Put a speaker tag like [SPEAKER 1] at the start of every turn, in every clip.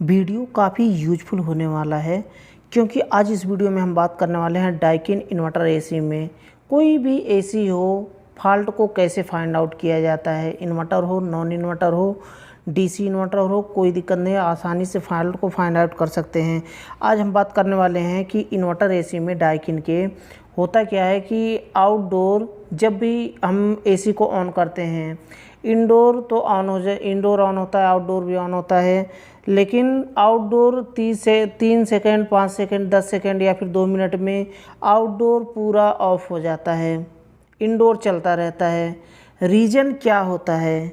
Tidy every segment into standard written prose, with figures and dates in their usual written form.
[SPEAKER 1] Video काफ़ी useful होने वाला है, क्योंकि आज इस वीडियो में हम बात करने वाले हैं डाइकिन इन्वर्टर एसी में कोई भी एसी हो फॉल्ट को कैसे फाइंड आउट किया जाता है। इन्वर्टर हो, नॉन इन्वर्टर हो, डीसी इन्वर्टर हो, कोई दिक्कत नहीं है, आसानी से फॉल्ट को फाइंड आउट कर सकते हैं। आज हम बात करने वाले हैं कि इन्वर्टर एसी में डाइकिन के होता क्या है कि आउटडोर जब भी हम एसी को ऑन करते हैं, इंडोर तो ऑन हो जाए, इंडोर ऑन होता है, आउटडोर भी ऑन होता है, लेकिन आउटडोर 3 सेकंड, 5 सेकंड, 10 सेकंड या फिर 2 मिनट में आउटडोर पूरा ऑफ हो जाता है, इंडोर चलता रहता है। रीज़न क्या होता है,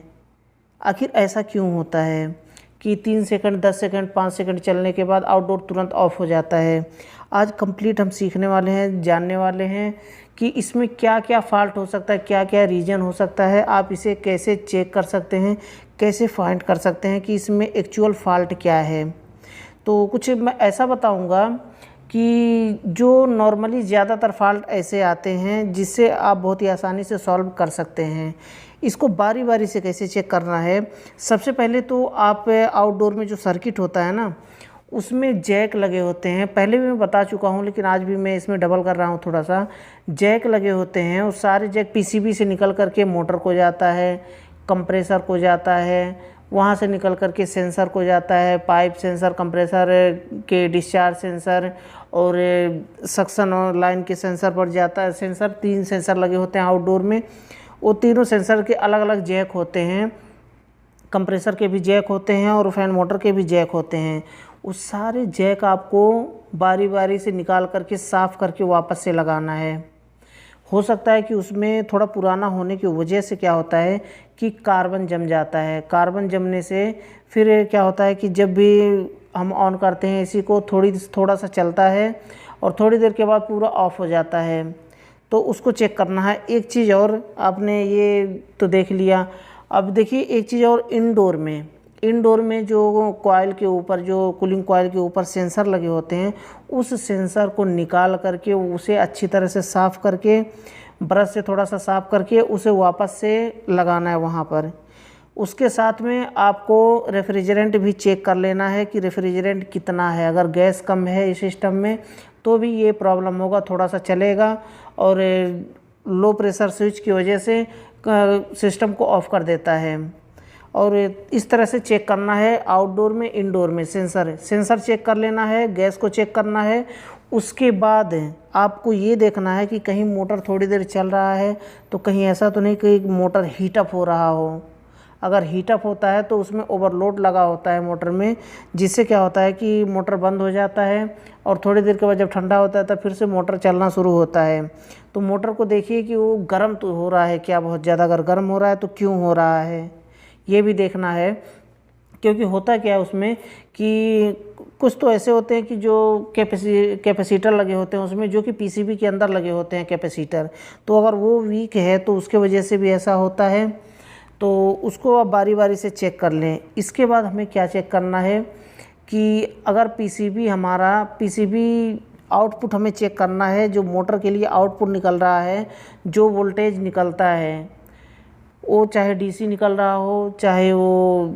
[SPEAKER 1] आखिर ऐसा क्यों होता है कि 3 सेकंड, 10 सेकंड, 5 सेकंड चलने के बाद आउटडोर तुरंत ऑफ हो जाता है। आज कंप्लीट हम सीखने वाले हैं, जानने वाले हैं कि इसमें क्या क्या फॉल्ट हो सकता है, क्या क्या रीज़न हो सकता है, आप इसे कैसे चेक कर सकते हैं, कैसे फाइंड कर सकते हैं कि इसमें एक्चुअल फॉल्ट क्या है। तो कुछ मैं ऐसा बताऊंगा कि जो नॉर्मली ज़्यादातर फॉल्ट ऐसे आते हैं जिससे आप बहुत ही आसानी से सॉल्व कर सकते हैं। इसको बारी बारी से कैसे चेक करना है, सबसे पहले तो आप आउटडोर में जो सर्किट होता है ना, उसमें जैक लगे होते हैं। पहले भी मैं बता चुका हूँ, लेकिन आज भी मैं इसमें डबल कर रहा हूँ थोड़ा सा। जैक लगे होते हैं, उस सारे जैक पीसीबी से निकल करके मोटर को जाता है, कंप्रेसर को जाता है, वहाँ से निकल करके सेंसर को जाता है, पाइप सेंसर, कंप्रेसर के डिस्चार्ज सेंसर और सक्शन और लाइन के सेंसर पर जाता है। सेंसर 3 सेंसर लगे होते हैं आउटडोर में, वो तीनों सेंसर के अलग अलग जैक होते हैं। कंप्रेसर के भी जैक होते हैं और फैन मोटर के भी जैक होते हैं। उस सारे जैक आपको बारी बारी से निकाल करके साफ़ करके वापस से लगाना है। हो सकता है कि उसमें थोड़ा पुराना होने की वजह से क्या होता है कि कार्बन जम जाता है। कार्बन जमने से फिर क्या होता है कि जब भी हम ऑन करते हैं एसी को, थोड़ा सा चलता है और थोड़ी देर के बाद पूरा ऑफ हो जाता है। तो उसको चेक करना है। एक चीज़ और, आपने ये तो देख लिया, अब देखिए एक चीज़ और, इंडोर में जो कॉइल के ऊपर, जो कूलिंग कॉइल के ऊपर सेंसर लगे होते हैं, उस सेंसर को निकाल करके उसे अच्छी तरह से साफ़ करके, ब्रश से थोड़ा सा साफ़ करके उसे वापस से लगाना है वहाँ पर। उसके साथ में आपको रेफ्रिजरेंट भी चेक कर लेना है कि रेफ्रिजरेंट कितना है। अगर गैस कम है इस सिस्टम में तो भी ये प्रॉब्लम होगा, थोड़ा सा चलेगा और लो प्रेशर स्विच की वजह से सिस्टम को ऑफ कर देता है। और इस तरह से चेक करना है आउटडोर में, इंडोर में। सेंसर चेक कर लेना है, गैस को चेक करना है। उसके बाद आपको ये देखना है कि कहीं मोटर थोड़ी देर चल रहा है तो कहीं ऐसा तो नहीं कि मोटर हीटअप हो रहा हो। अगर हीटअप होता है तो उसमें ओवरलोड लगा होता है मोटर में, जिससे क्या होता है कि मोटर बंद हो जाता है और थोड़ी देर के बाद जब ठंडा होता है तब फिर से मोटर चलना शुरू होता है। तो मोटर को देखिए कि वो गर्म तो हो रहा है क्या, बहुत ज़्यादा अगर गर्म हो रहा है तो क्यों हो रहा है, ये भी देखना है। क्योंकि होता क्या है उसमें कि कुछ तो ऐसे होते हैं कि जो कैपेसिटर लगे होते हैं उसमें, जो कि पीसीबी के अंदर लगे होते हैं कैपेसिटर, तो अगर वो वीक है तो उसके वजह से भी ऐसा होता है। तो उसको आप बारी बारी से चेक कर लें। इसके बाद हमें क्या चेक करना है कि अगर पीसीबी आउटपुट हमें चेक करना है, जो मोटर के लिए आउटपुट निकल रहा है, जो वोल्टेज निकलता है, वो चाहे डीसी निकल रहा हो, चाहे वो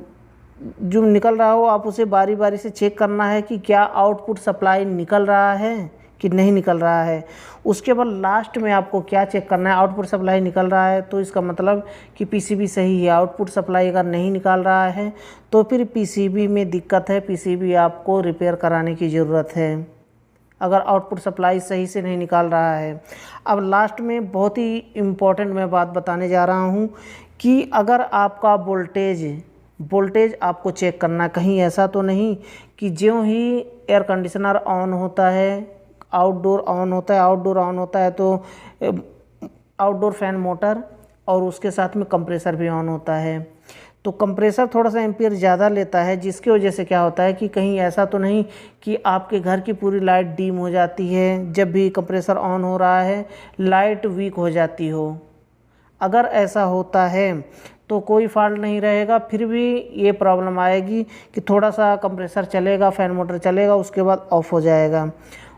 [SPEAKER 1] जो निकल रहा हो, आप उसे बारी बारी से चेक करना है कि क्या आउटपुट सप्लाई निकल रहा है कि नहीं निकल रहा है। उसके बाद लास्ट में आपको क्या चेक करना है, आउटपुट सप्लाई निकल रहा है तो इसका मतलब कि पीसीबी सही है। आउटपुट सप्लाई अगर नहीं निकाल रहा है तो फिर पीसीबी में दिक्कत है, पीसीबी आपको रिपेयर कराने की ज़रूरत है, अगर आउटपुट सप्लाई सही से नहीं निकाल रहा है। अब लास्ट में बहुत ही इम्पोर्टेंट मैं बात बताने जा रहा हूँ कि अगर आपका वोल्टेज आपको चेक करना, कहीं ऐसा तो नहीं कि ज्यों ही एयर कंडीशनर ऑन होता है, आउटडोर ऑन होता है तो आउटडोर फैन मोटर और उसके साथ में कंप्रेसर भी ऑन होता है, तो कंप्रेसर थोड़ा सा एम्पियर ज़्यादा लेता है, जिसकी वजह से क्या होता है कि कहीं ऐसा तो नहीं कि आपके घर की पूरी लाइट डीम हो जाती है, जब भी कंप्रेसर ऑन हो रहा है लाइट वीक हो जाती हो। अगर ऐसा होता है तो कोई फॉल्ट नहीं रहेगा, फिर भी ये प्रॉब्लम आएगी कि थोड़ा सा कंप्रेसर चलेगा, फैन मोटर चलेगा, उसके बाद ऑफ हो जाएगा।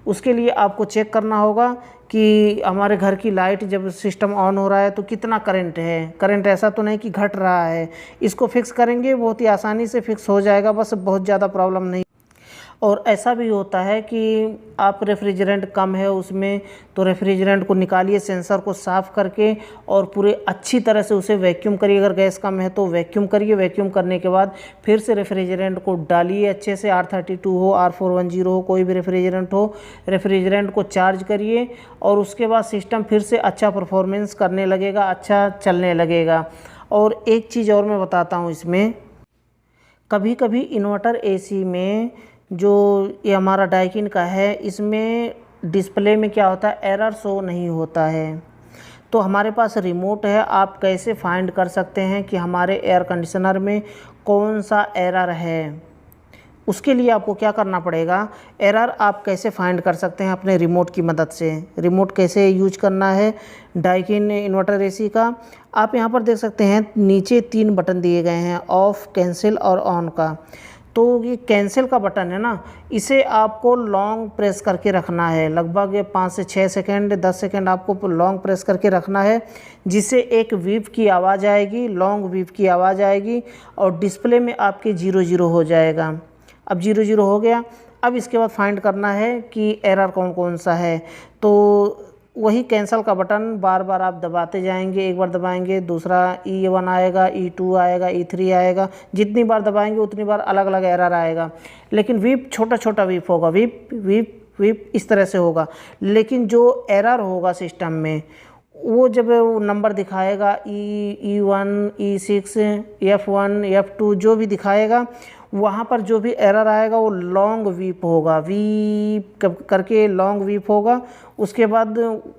[SPEAKER 1] उसके लिए आपको चेक करना होगा कि हमारे घर की लाइट जब सिस्टम ऑन हो रहा है तो कितना करंट है, करंट ऐसा तो नहीं कि घट रहा है। इसको फिक्स करेंगे, बहुत ही आसानी से फिक्स हो जाएगा, बस बहुत ज़्यादा प्रॉब्लम नहीं। और ऐसा भी होता है कि आप रेफ्रिजरेंट कम है उसमें, तो रेफ्रिजरेंट को निकालिए, सेंसर को साफ़ करके और पूरे अच्छी तरह से उसे वैक्यूम करिए। अगर गैस कम है तो वैक्यूम करिए, वैक्यूम करने के बाद फिर से रेफ्रिजरेंट को डालिए अच्छे से, R32 हो, R410 हो, कोई भी रेफ्रिजरेंट हो, रेफ्रिजरेंट को चार्ज करिए और उसके बाद सिस्टम फिर से अच्छा परफॉर्मेंस करने लगेगा, अच्छा चलने लगेगा। और एक चीज़ और मैं बताता हूँ इसमें, कभी कभी इन्वर्टर एसी में जो ये हमारा डाइकिन का है, इसमें डिस्प्ले में क्या होता है, एरर शो नहीं होता है। तो हमारे पास रिमोट है, आप कैसे फाइंड कर सकते हैं कि हमारे एयर कंडीशनर में कौन सा एरर है। उसके लिए आपको क्या करना पड़ेगा, एरर आप कैसे फाइंड कर सकते हैं अपने रिमोट की मदद से। रिमोट कैसे यूज करना है डाइकिन इन्वर्टर एसी का, आप यहाँ पर देख सकते हैं नीचे 3 बटन दिए गए हैं, ऑफ, कैंसिल और ऑन का। तो ये कैंसिल का बटन है ना, इसे आपको लॉन्ग प्रेस करके रखना है, लगभग 5 से 6 सेकंड, 10 सेकंड आपको लॉन्ग प्रेस करके रखना है, जिससे एक वीप की आवाज़ आएगी, लॉन्ग वीप की आवाज़ आएगी और डिस्प्ले में आपके 00 हो जाएगा। अब 00 हो गया। अब इसके बाद फाइंड करना है कि एरर कौन कौन सा है। तो वही कैंसिल का बटन बार बार आप दबाते जाएंगे, एक बार दबाएंगे, दूसरा E1 आएगा, E2 आएगा, E3 आएगा, जितनी बार दबाएंगे उतनी बार अलग अलग एरर आएगा। लेकिन वीप छोटा छोटा वीप होगा, वीप वीप वीप इस तरह से होगा। लेकिन जो एरर होगा सिस्टम में, वो जब वो नंबर दिखाएगा E1, E6, F1, F2 जो भी दिखाएगा, वहाँ पर जो भी एरर आएगा वो लॉन्ग वीप होगा, वीप करके लॉन्ग वीप होगा। उसके बाद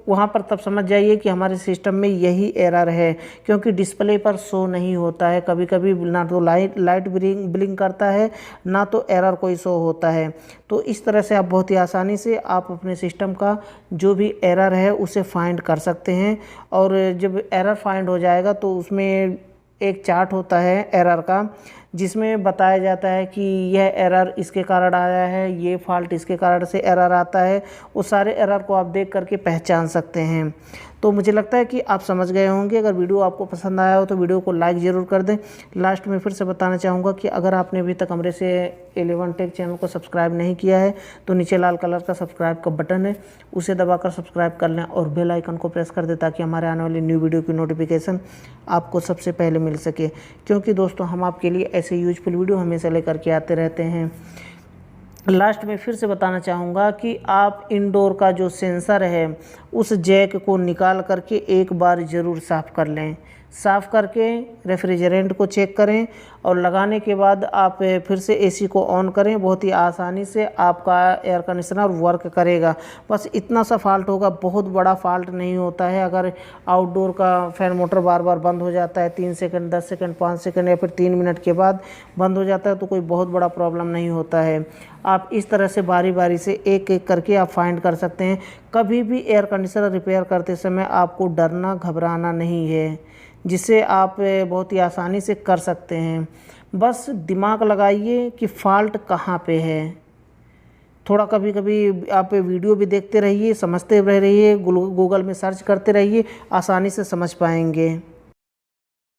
[SPEAKER 1] वहाँ पर तब समझ जाइए कि हमारे सिस्टम में यही एरर है, क्योंकि डिस्प्ले पर शो नहीं होता है। कभी कभी ना तो लाइट ब्लिंक करता है, ना तो एरर कोई शो होता है। तो इस तरह से आप बहुत ही आसानी से आप अपने सिस्टम का जो भी एरर है उसे फाइंड कर सकते हैं। और जब एरर फाइंड हो जाएगा तो उसमें एक चार्ट होता है एरर का, जिसमें बताया जाता है कि यह एरर इसके कारण आया है, ये फॉल्ट इसके कारण से एरर आता है। वो सारे एरर को आप देख करके पहचान सकते हैं। तो मुझे लगता है कि आप समझ गए होंगे। अगर वीडियो आपको पसंद आया हो तो वीडियो को लाइक ज़रूर कर दें। लास्ट में फिर से बताना चाहूँगा कि अगर आपने अभी तक हमरे से 11 टेक चैनल को सब्सक्राइब नहीं किया है तो नीचे लाल कलर का सब्सक्राइब का बटन है, उसे दबाकर सब्सक्राइब कर लें और बेल आइकन को प्रेस कर दें, ताकि हमारे आने वाली न्यू वीडियो की नोटिफिकेशन आपको सबसे पहले मिल सके। क्योंकि दोस्तों हम आपके लिए ऐसे यूजफुल वीडियो हमेशा लेकर के आते रहते हैं। लास्ट में फिर से बताना चाहूँगा कि आप इंडोर का जो सेंसर है उस जैक को निकाल करके एक बार ज़रूर साफ़ कर लें। साफ़ करके रेफ्रिजरेंट को चेक करें और लगाने के बाद आप फिर से एसी को ऑन करें। बहुत ही आसानी से आपका एयर कंडीशनर वर्क करेगा। बस इतना सा फॉल्ट होगा, बहुत बड़ा फॉल्ट नहीं होता है। अगर आउटडोर का फैन मोटर बार बार बंद हो जाता है 3 सेकंड, 10 सेकंड, 5 सेकंड या फिर 3 मिनट के बाद बंद हो जाता है तो कोई बहुत बड़ा प्रॉब्लम नहीं होता है। आप इस तरह से बारी बारी से एक एक करके आप फाइंड कर सकते हैं। कभी भी एयर कंडीशनर रिपेयर करते समय आपको डरना घबराना नहीं है, जिसे आप बहुत ही आसानी से कर सकते हैं। बस दिमाग लगाइए कि फ़ॉल्ट कहाँ पे है। थोड़ा कभी कभी आप वीडियो भी देखते रहिए, समझते रहिए, गूगल में सर्च करते रहिए, आसानी से समझ पाएंगे।